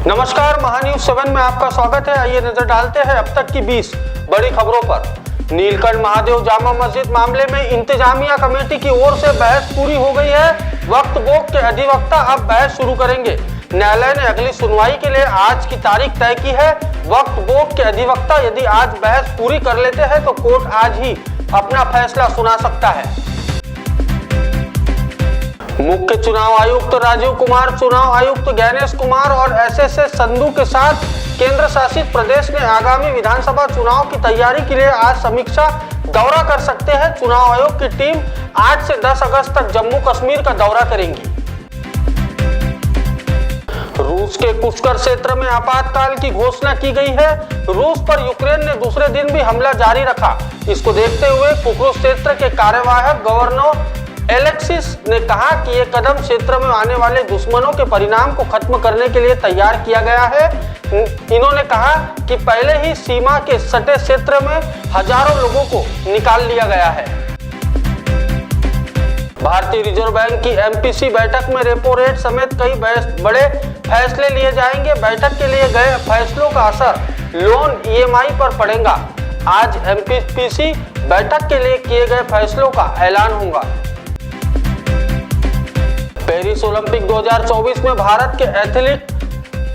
नमस्कार, महान्यूज 7 में आपका स्वागत है। आइए नजर डालते हैं अब तक की 20 बड़ी खबरों पर। नीलकंठ महादेव जामा मस्जिद मामले में इंतजामिया कमेटी की ओर से बहस पूरी हो गई है। वक्फ बोर्ड के अधिवक्ता अब बहस शुरू करेंगे। न्यायालय ने अगली सुनवाई के लिए आज की तारीख तय की है। वक्फ बोर्ड के अधिवक्ता यदि आज बहस पूरी कर लेते हैं तो कोर्ट आज ही अपना फैसला सुना सकता है। मुख्य चुनाव आयुक्त राजीव कुमार, चुनाव आयुक्त ज्ञानेश कुमार और एसएसएस संधू के साथ केंद्र शासित प्रदेश ने आगामी विधानसभा चुनाव की तैयारी के लिए आज समीक्षा दौरा कर सकते हैं। चुनाव आयोग की टीम 8 से 10 अगस्त तक जम्मू कश्मीर का दौरा करेंगी। रूस के पुष्कर क्षेत्र में आपातकाल की घोषणा की गई है। रूस पर यूक्रेन ने दूसरे दिन भी हमला जारी रखा। इसको देखते हुए कुक्रुस क्षेत्र के कार्यवाहक गवर्नर एलेक्सिस ने कहा कि ये कदम क्षेत्र में आने वाले दुश्मनों के परिणाम को खत्म करने के लिए तैयार किया गया है। इन्होंने कहा कि पहले ही सीमा के सटे क्षेत्र में हजारों लोगों को निकाल लिया गया है। भारतीय रिजर्व बैंक की एमपीसी बैठक में रेपो रेट समेत कई बड़े फैसले लिए जाएंगे। बैठक के लिए गए फैसलों का असर लोन ईएमआई पर पड़ेगा। आज एमपीसी बैठक के लिए किए गए फैसलों का ऐलान होगा। पेरिस ओलंपिक 2024 में भारत के एथलीट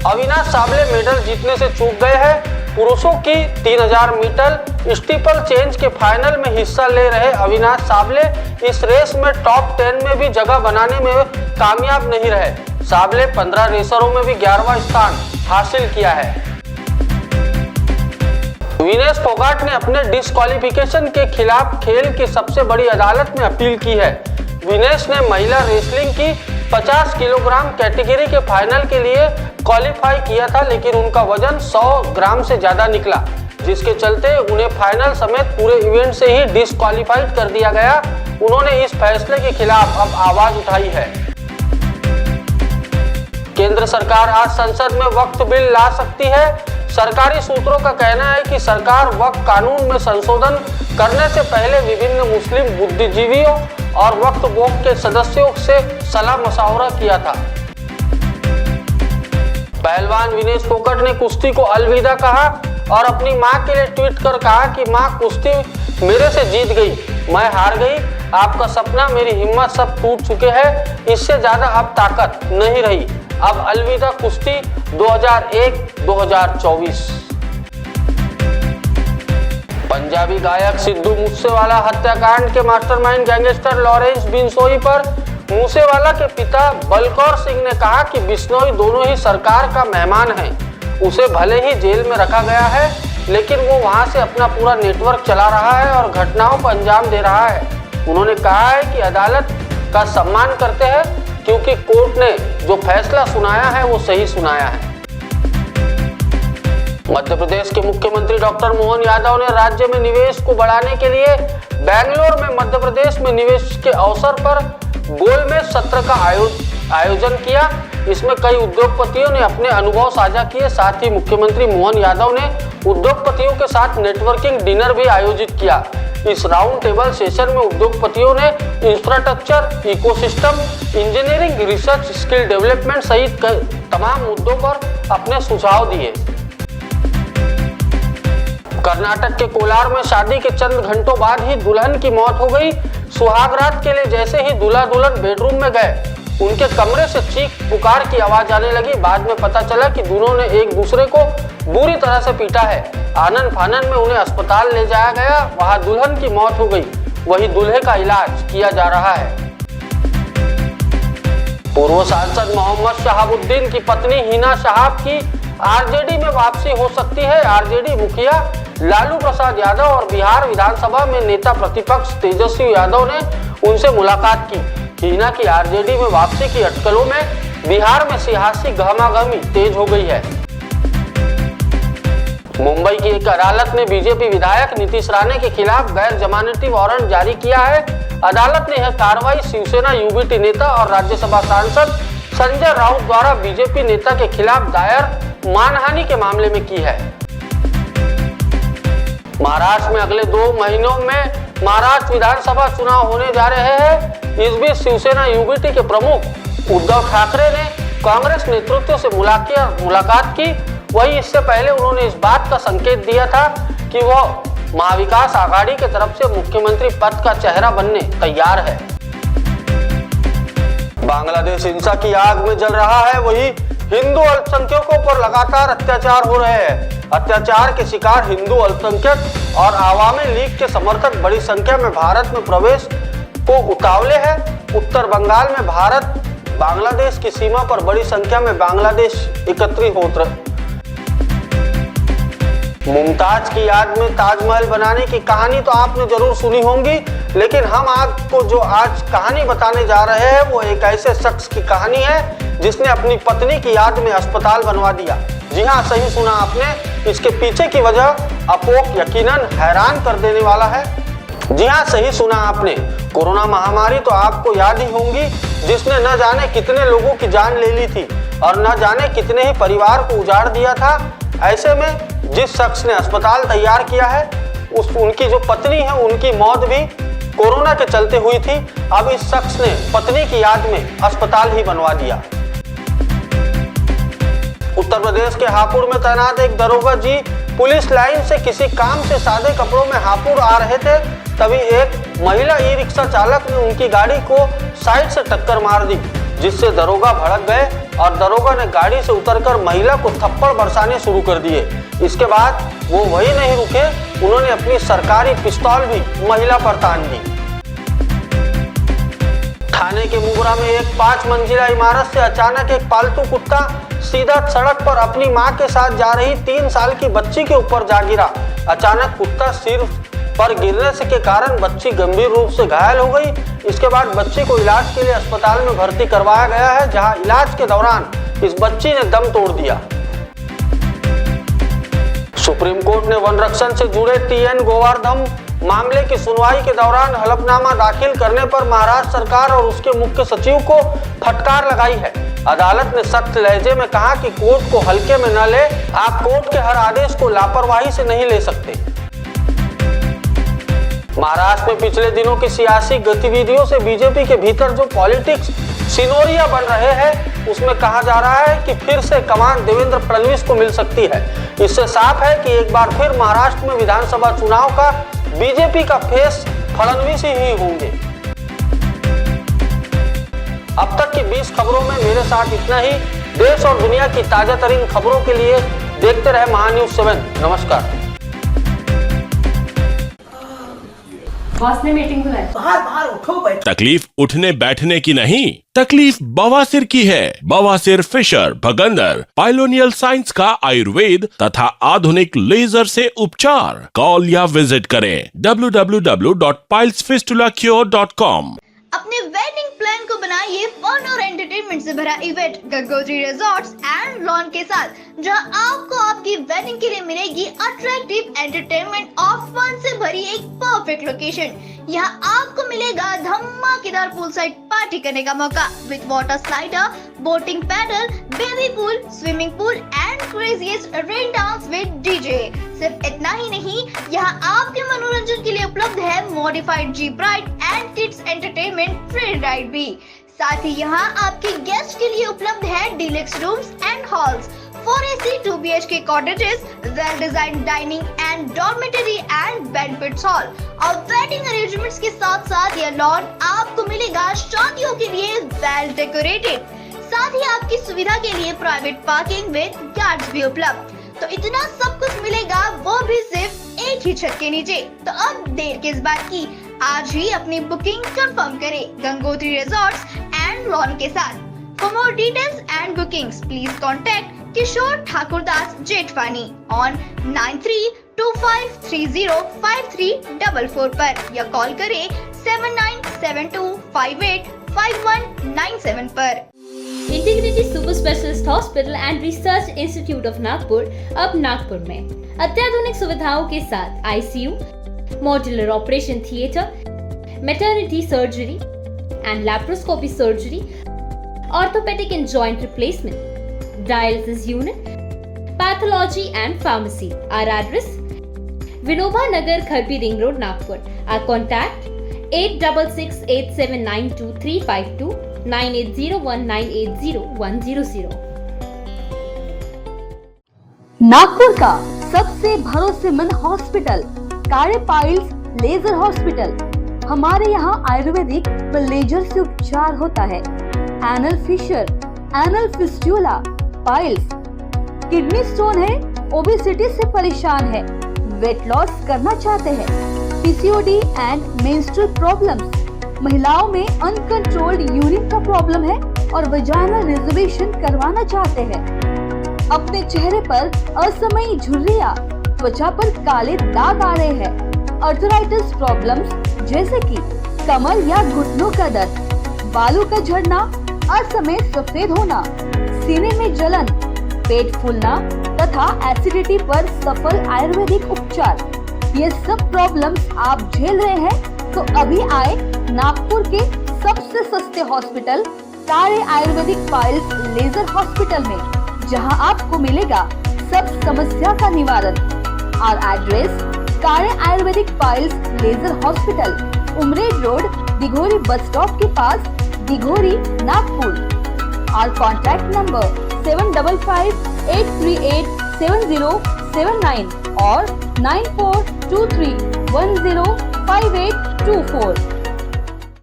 अविनाश साबले मेडल जीतने से चूक गए हैं। पुरुषों की 3000 मीटर स्टीपल चेंज के फाइनल में हिस्सा ले रहे अविनाश साबले इस रेस में टॉप 10 में भी जगह बनाने में कामयाब नहीं रहे। साबले 15 रेसरों में भी 11वां स्थान हासिल किया है। विनेश फोगाट ने अपने डिस्क्वालिफिकेशन के खिलाफ खेल की सबसे बड़ी अदालत में अपील की है। विनेश ने महिला रेसलिंग की 50 किलोग्राम कैटेगरी के फाइनल के लिए क्वालिफाई किया था, लेकिन उनका वजन 100 ग्राम से ज्यादा निकला, जिसके चलते उन्हें फाइनल समेत पूरे इवेंट से ही डिस्क्वालिफाइड कर दिया गया। उन्होंने इस फैसले के खिलाफ अब आवाज उठाई है। केंद्र सरकार आज संसद में वक्फ बिल ला सकती है। सरकारी सूत्रों का कहना है कि सरकार वक्फ कानून में संशोधन करने से पहले विभिन्न मुस्लिम बुद्धिजीवियों और वक्फ बोर्ड के सदस्यों से सलाह मशवरा किया था। पहलवान विनेश फोगाट ने कुश्ती को अलविदा कहा और अपनी मां के लिए ट्वीट कर कहा कि मां, कुश्ती मेरे से जीत गई, मैं हार गई। आपका सपना, मेरी हिम्मत सब टूट चुके हैं। इससे ज्यादा अब ताकत नहीं रही। अब अलविदा कुश्ती 2001-2024। पंजाबी गायक सिद्धू मूसेवाला हत्याकांड के मास्टरमाइंड गैंगस्टर लॉरेंस बिश्नोई पर मूसेवाला के पिता बलकौर सिंह ने कहा कि बिश्नोई दोनों ही सरकार का मेहमान है। उसे भले ही जेल में रखा गया है, लेकिन वो वहां से अपना पूरा नेटवर्क चला रहा है और घटनाओं को अंजाम दे रहा है। उन्होंने कहा है कि अदालत का सम्मान करते हैं क्योंकि कोर्ट ने जो फैसला सुनाया है वो सही सुनाया है। मध्य प्रदेश के मुख्यमंत्री डॉक्टर मोहन यादव ने राज्य में निवेश को बढ़ाने के लिए बेंगलोर में मध्य प्रदेश में निवेश के अवसर पर गोलमेज सत्र का आयोजन किया। इसमें कई उद्योगपतियों ने अपने अनुभव साझा किए। साथ ही मुख्यमंत्री मोहन यादव ने उद्योगपतियों के साथ नेटवर्किंग डिनर भी आयोजित किया। इस राउंड टेबल सेशन में उद्योगपतियों ने infrastructure, ecosystem, engineering, research, skill development सहित तमाम मुद्दों पर अपने सुझाव दिए। कर्नाटक के कोलार में शादी के चंद घंटों बाद ही दुल्हन की मौत हो गई। सुहागरात के लिए जैसे ही दूल्हा दुल्हन बेडरूम में गए, उनके कमरे से चीख पुकार की आवाज आने लगी। बाद में पता चला कि दोनों ने एक दूसरे को बुरी तरह से पीटा है। आनन फानन में उन्हें अस्पताल ले जाया गया। वहां दुल्हन की मौत हो गई, वही दूल्हे का इलाज किया जा रहा है। पूर्व सांसद मोहम्मद शहाबुद्दीन की पत्नी हिना शहाब की आरजेडी में वापसी हो सकती है। आरजेडी मुखिया लालू प्रसाद यादव और बिहार विधानसभा में नेता प्रतिपक्ष तेजस्वी यादव ने उनसे मुलाकात की। हिना की आरजेडी में वापसी की अटकलों में बिहार में सियासी गहमागहमी तेज हो गई है। मुंबई की एक अदालत ने बीजेपी विधायक नीतीश राणे के खिलाफ गैर जमानती वारंट जारी किया है। अदालत ने यह कार्रवाई शिवसेना यूबीटी नेता और राज्यसभा सांसद संजय राउत द्वारा बीजेपी नेता के खिलाफ दायर मानहानि के मामले में की है। महाराष्ट्र में अगले 2 महीनों में महाराष्ट्र विधानसभा चुनाव होने जा रहे हैं। इस बीच शिवसेना यूबीटी के प्रमुख उद्धव ठाकरे ने कांग्रेस नेतृत्व से मुलाकात की। वहीं इससे पहले उन्होंने इस बात का संकेत दिया था कि वह महाविकास आघाड़ी की तरफ से मुख्यमंत्री पद का चेहरा बनने तैयार है। बांग्लादेश हिंसा की आग में जल रहा है, वहीं हिंदू अल्पसंख्यकों पर लगातार अत्याचार हो रहे हैं। अत्याचार के शिकार हिंदू अल्पसंख्यक और आवामी लीग के समर्थक बड़ी संख्या में भारत में प्रवेश को उतावले हैं। उत्तर बंगाल में भारत बांग्लादेश की सीमा पर बड़ी संख्या में बांग्लादेश एकत्रित होते। मुमताज की याद में ताजमहल बनाने की कहानी तो आपने जरूर सुनी होगी, लेकिन हम आपको जो आज कहानी बताने जा रहे हैं वो एक ऐसे शख्स की कहानी है जिसने अपनी पत्नी की याद में अस्पताल बनवा दिया। जी हाँ, सही सुना आपने। इसके पीछे की वजह अपोक यकीनन हैरान कर देने वाला है। जी हाँ, सही सुना आपने। कोरोना महामारी तो आपको याद ही होंगी, जिसने न जाने कितने लोगों की जान ले ली थी और न जाने कितने ही परिवार को उजाड़ दिया था। ऐसे में जिस शख्स ने अस्पताल तैयार किया है, उनकी जो पत्नी है, उनकी मौत भी कोरोना के चलते हुई थी। अब इस शख्स ने पत्नी की याद में अस्पताल ही बनवा दिया। उत्तर प्रदेश के हापुड़ में तैनात एक दरोगा जी पुलिस लाइन से किसी काम से सादे कपड़ों में हापुड़ आ रहे थे, तभी एक महिला ई रिक्शा चालक ने उनकी गाड़ी को साइड से टक्कर मार दी, जिससे दरोगा भड़क गए और दरोगा ने गाड़ी से उतरकर महिला को थप्पड़ बरसाने शुरू कर दिए। इसके बाद वो वही नहीं रुके, उन्होंने अपनी सरकारी पिस्तौल भी महिला पर तान दी। थाने के मुगरा में एक 5 मंजिला इमारत से अचानक एक पालतू कुत्ता सीधा सड़क पर अपनी मां के साथ जा रही 3 साल की बच्ची के ऊपर जा गिरा। अचानक कुत्ता सिर पर गिरने से के कारण बच्ची गंभीर रूप से घायल हो गई। इसके बाद बच्ची को इलाज के लिए अस्पताल में भर्ती करवाया गया है, जहां इलाज के दौरान इस बच्ची ने दम तोड़ दिया। सुप्रीम कोर्ट ने वन रक्षण से जुड़े TN गोवर्धन मामले की सुनवाई के दौरान हलफनामा दाखिल करने पर महाराष्ट्र सरकार और उसके मुख्य सचिव को फटकार लगाई है। अदालत ने सख्त लहजे में कहा कि कोर्ट को हल्के में न ले, आप कोर्ट के हर आदेश को लापरवाही से नहीं ले सकते। महाराष्ट्र में पिछले दिनों की सियासी गतिविधियों से बीजेपी के भीतर जो पॉलिटिक्स सिनोरिया बन रहे हैं, उसमें कहा जा रहा है कि फिर से कमान देवेंद्र फडणवीस को मिल सकती है। इससे साफ है कि एक बार फिर महाराष्ट्र में विधानसभा चुनाव का बीजेपी का फेस फडणवीस ही होंगे। अब तक की 20 खबरों में मेरे साथ इतना ही। देश और दुनिया की ताजा तरीन खबरों के लिए देखते रहे महान्यूज 7। नमस्कार। बॉस ने मीटिंग बुलाई। बाहर उठो बैठो। तकलीफ उठने बैठने की नहीं, तकलीफ बवासीर की है। बवासीर फिशर भगंदर पाइलोनियल साइंस का आयुर्वेद तथा आधुनिक लेजर से उपचार। कॉल या विजिट करें www.pilesfistulacure.com। अपने वेडिंग प्लान को बनाइए फन और एंटरटेनमेंट से भरा event Gangotri resorts and lawn के साथ, जहां आपको आपकी वेडिंग के लिए मिलेगी अट्रैक्टिव एंटरटेनमेंट और फन से भरी एक परफेक्ट लोकेशन। यहाँ आपको मिलेगा धमाकेदार पूल साइड पार्टी करने का मौका with water slider, boating pedal, baby pool, swimming pool and craziest rain dance with DJ. सिर्फ इतना ही नहीं, यहाँ आपके मनोरंजन के लिए उपलब्ध है modified jeep ride and kids entertainment free ride भी। साथ ही यहाँ आपके गेस्ट के लिए उपलब्ध है deluxe rooms and halls, 4AC 2BHK cottages, well-designed dining and dormitory and banquet hall और वेडिंग अरेंजमेंट्स के साथ साथ यह लॉन आपको मिलेगा शादियों के लिए वेल डेकोरेटेड। साथ ही आपकी सुविधा के लिए प्राइवेट पार्किंग विद गार्ड्स भी उपलब्ध। तो इतना सब कुछ मिलेगा, वो भी सिर्फ एक ही छत के नीचे। तो अब देर किस बात की, आज ही अपनी बुकिंग कंफर्म करें गंगोत्री रिजॉर्ट्स एंड लॉन के साथ। For more details and bookings, please contact Kishore Thakurdas Jetwani on 9325305344 पर या कॉल करें 7972585197 पर। Integrity super specialist hospital and research institute of Nagpur अब नागपुर में अत्याधुनिक सुविधाओं के साथ ICU, modular operation theatre, maternity surgery and laparoscopy surgery, orthopedic and joint replacement, dialysis unit, pathology and pharmacy. Our address: Vinoba Nagar, Kharbi Ring Road, Nagpur. Our contact: 8668792352 9801980100। Nagpur का सबसे भरोसेमंद hospital कार्य पाइल्स लेजर हॉस्पिटल। हमारे यहाँ आयुर्वेदिक व laser से उपचार होता है। Anal fissure, anal fistula, piles, kidney stone है, ओबेसिटी से परेशान है, वेट लॉस करना चाहते हैं, पीसीओडी एंड मेंस्ट्रुअल प्रॉब्लम्स, महिलाओं में अनकंट्रोल्ड यूरिन का प्रॉब्लम है और वजाइनल रिजर्वेशन करवाना चाहते हैं, अपने चेहरे पर असमयी झुर्रियां, त्वचा पर काले दाग आ रहे हैं, अर्थराइटिस प्रॉब्लम्स जैसे कि कमर या घुटनों का दर्द, बालों का झड़ना, असमय सफेद होना, सीने में जलन, पेट फूलना तथा एसिडिटी पर सफल आयुर्वेदिक उपचार, ये सब प्रॉब्लम्स आप झेल रहे हैं तो अभी आए नागपुर के सबसे सस्ते हॉस्पिटल कार्य आयुर्वेदिक पाइल्स लेजर हॉस्पिटल में, जहां आपको मिलेगा सब समस्या का निवारण। और एड्रेस कार्य आयुर्वेदिक piles laser hospital, Umred road, Dighori bus stop के पास, दिघोरी, नागपुर। और कॉन्टैक्ट नंबर 7538387079 और 9423105824।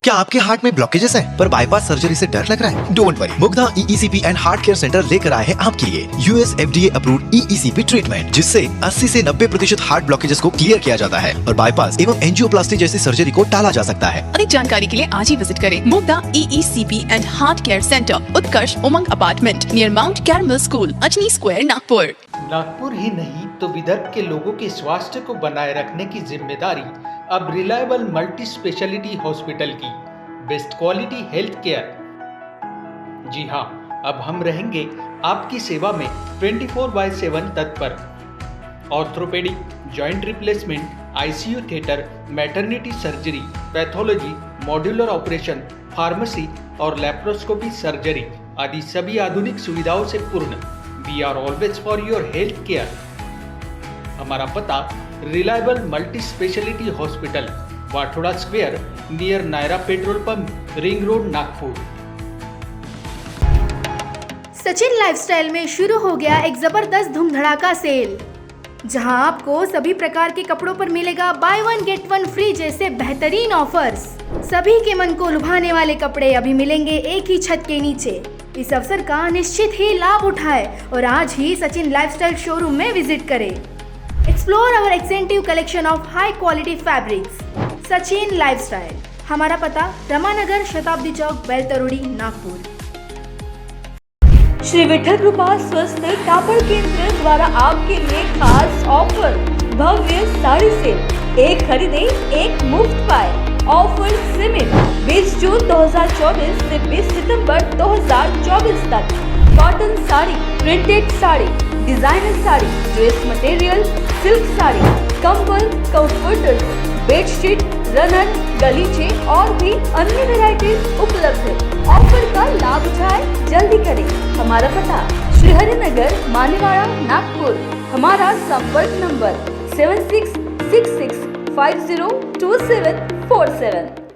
क्या आपके हार्ट में ब्लॉकेजेस है पर बाईपास सर्जरी से डर लग रहा है? Don't worry, Mugdha EECP and heart care centre लेकर आए हैं आपके लिए US FDA approved EECP treatment, जिससे 80 से 90% हार्ट ब्लॉकेजेस को क्लियर किया जाता है और बाईपास एवं एंजियोप्लास्टी जैसी सर्जरी को टाला जा सकता है। अधिक जानकारी के लिए आज ही विजिट करें Mugdha EECP and heart care centre, Utkarsh Umang apartment near Mount Carmel school, Ajni square, Nagpur. Nagpur ही नहीं तो विदर्भ के लोगों के स्वास्थ्य को बनाए रखने की जिम्मेदारी अब रिलायबल मल्टी स्पेशलिटी हॉस्पिटल की, बेस्ट क्वालिटी हेल्थ केयर। जी हाँ, अब हम रहेंगे आपकी सेवा में 24/7 तत्पर। Orthopaedic, joint replacement, ICU theatre, maternity surgery, pathology, modular operation, pharmacy और लैप्रोस्कोपी सर्जरी आदि सभी आधुनिक सुविधाओं से पूर्ण। We are always for your health care. हमारा पता reliable multi speciality hospital, Wathoda square, near Nayara petrol pump, ring road, Nagpur. Sachin lifestyle में शुरू हो गया एक जबरदस्त धूम धड़ाका सेल, जहां आपको सभी प्रकार के कपड़ों पर मिलेगा बाय 1 गेट 1 फ्री जैसे बेहतरीन ऑफर्स। सभी के मन को लुभाने वाले कपड़े अभी मिलेंगे एक ही छत के नीचे। इस अवसर का निश्चित ही लाभ उठाएं और आज ही सचिन लाइफस्टाइल शोरूम में विजिट करें। Explore our extensive collection of high quality fabrics. Sachin lifestyle, हमारा पता रमानगर, शताब्दी चौक, बेलतरोड़ी, नागपुर। श्री विठल कृपा स्वस्थ कापड़ केंद्र द्वारा आपके लिए खास ऑफर, भव्य साड़ी सेल, एक खरीदे एक मुफ्त पाए। ऑफर सीमित 20 जून 2024 से 20 सितंबर 2024 तक। Cotton sari, printed sari, designer sari, dress material, silk sari, कंबल, कंफर्टर्स, बेडशीट, रनन, गलीचे और भी अन्य वैरायटीज उपलब्ध है। ऑफर का लाभ उठाए, जल्दी करें। हमारा पता श्री हरिनगर, मानेवाड़ा, नागपुर। हमारा संपर्क नंबर 7666502747।